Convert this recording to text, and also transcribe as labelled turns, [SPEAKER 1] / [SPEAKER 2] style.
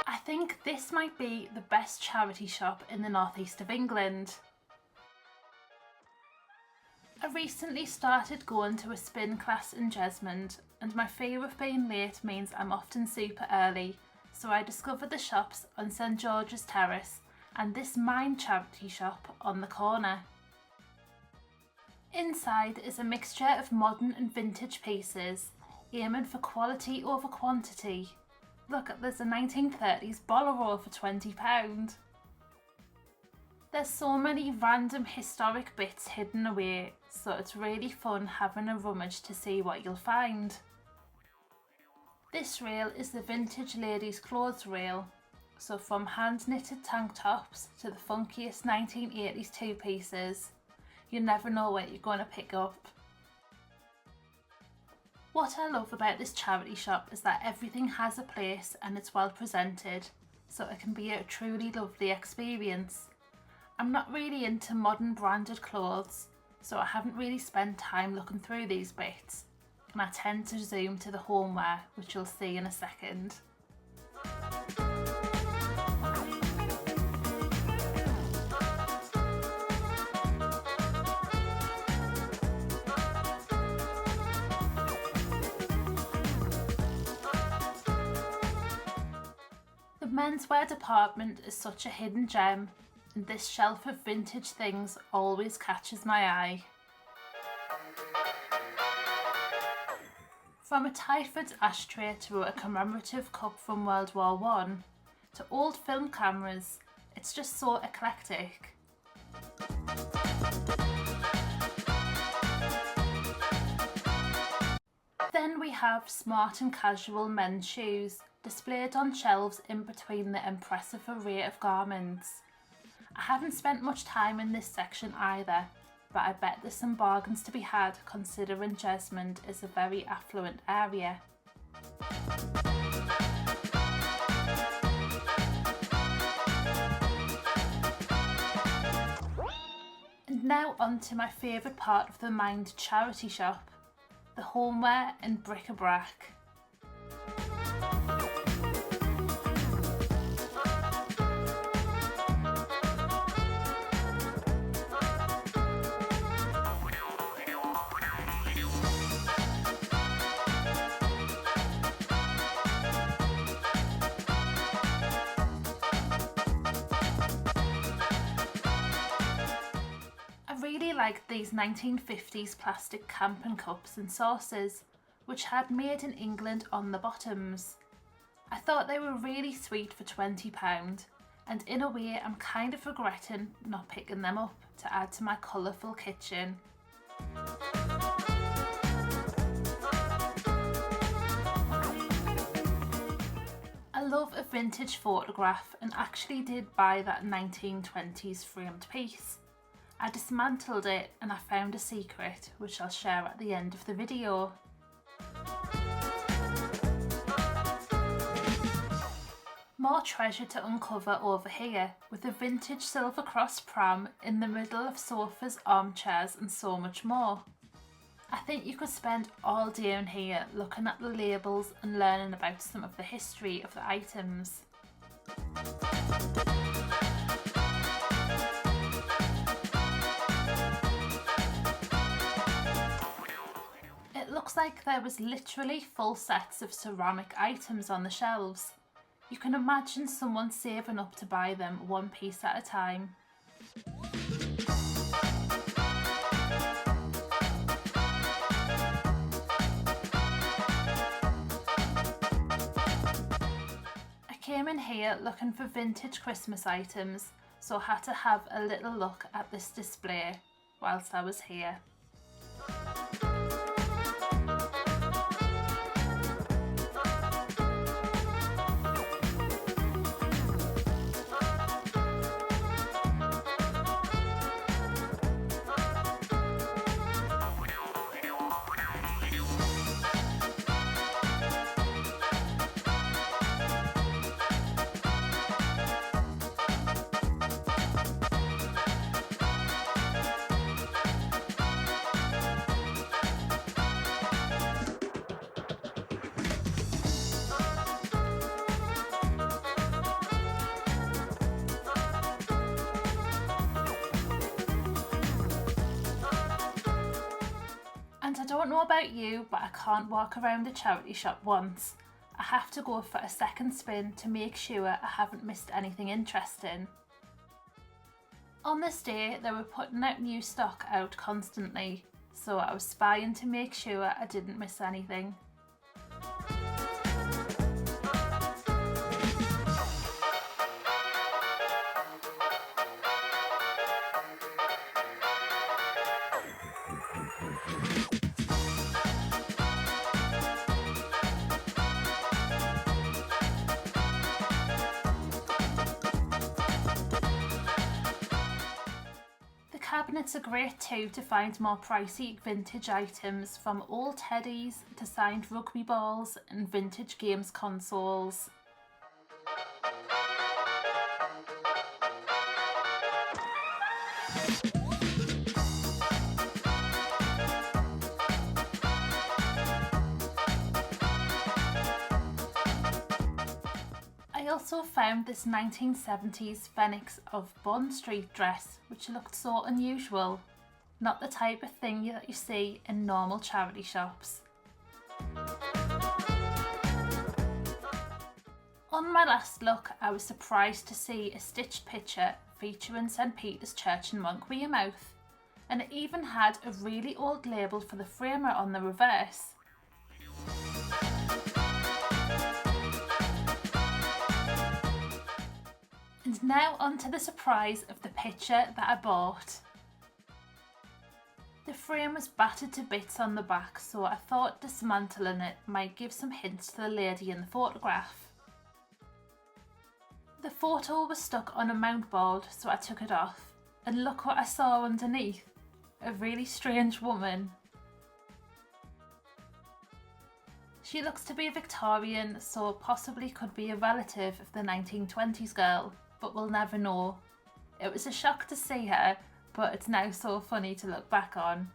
[SPEAKER 1] I think this might be the best charity shop in the northeast of England. I recently started going to a spin class in Jesmond, and my fear of being late means I'm often super early, so I discovered the shops on St George's Terrace and this Mine charity shop on the corner. Inside is a mixture of modern and vintage pieces, aiming for quality over quantity. Look, there's a 1930s Bolero for £20. There's so many random historic bits hidden away, so it's really fun having a rummage to see what you'll find. This rail is the vintage ladies' clothes rail, so from hand-knitted tank tops to the funkiest 1980s two-pieces, you never know what you're going to pick up. What I love about this charity shop is that everything has a place and it's well presented, so it can be a truly lovely experience. I'm not really into modern branded clothes, so I haven't really spent time looking through these bits, and I tend to zoom to the homeware, which you'll see in a second. The menswear department is such a hidden gem, and this shelf of vintage things always catches my eye. From a Tyford ashtray to a commemorative cup from World War I, to old film cameras, it's just so eclectic. Then we have smart and casual men's shoes, displayed on shelves in between the impressive array of garments. I haven't spent much time in this section either, but I bet there's some bargains to be had considering Jesmond is a very affluent area. And now on to my favourite part of the Mind charity shop, the homeware and bric-a-brac. I really liked these 1950s plastic camping cups and saucers, which had "Made in England" on the bottoms. I thought they were really sweet for £20, and in a way I'm kind of regretting not picking them up to add to my colourful kitchen. I love a vintage photograph and actually did buy that 1920s framed piece. I dismantled it and I found a secret, which I'll share at the end of the video. More treasure to uncover over here, with a vintage Silver Cross pram in the middle of sofas, armchairs and so much more. I think you could spend all day in here looking at the labels and learning about some of the history of the items. It looks like there was literally full sets of ceramic items on the shelves. You can imagine someone saving up to buy them one piece at a time. I came in here looking for vintage Christmas items, so I had to have a little look at this display whilst I was here. don't know about you, but I can't walk around a charity shop once. I have to go for a second spin to make sure I haven't missed anything interesting. On this day, they were putting out new stock out constantly, so I was spying to make sure I didn't miss anything. Cabinets are great too to find more pricey vintage items, from old teddies to signed rugby balls and vintage games consoles. I also found this 1970s Phoenix of Bond Street dress, which looked so unusual. Not the type of thing that you see in normal charity shops. On my last look, I was surprised to see a stitched picture featuring St Peter's Church in Monk Wearmouth, and it even had a really old label for the framer on the reverse. And now onto the surprise of the picture that I bought. The frame was battered to bits on the back, so I thought dismantling it might give some hints to the lady in the photograph. The photo was stuck on a mount board, so I took it off, and look what I saw underneath. A really strange woman. She looks to be a Victorian, so possibly could be a relative of the 1920s girl, but we'll never know. It was a shock to see her, but it's now so funny to look back on.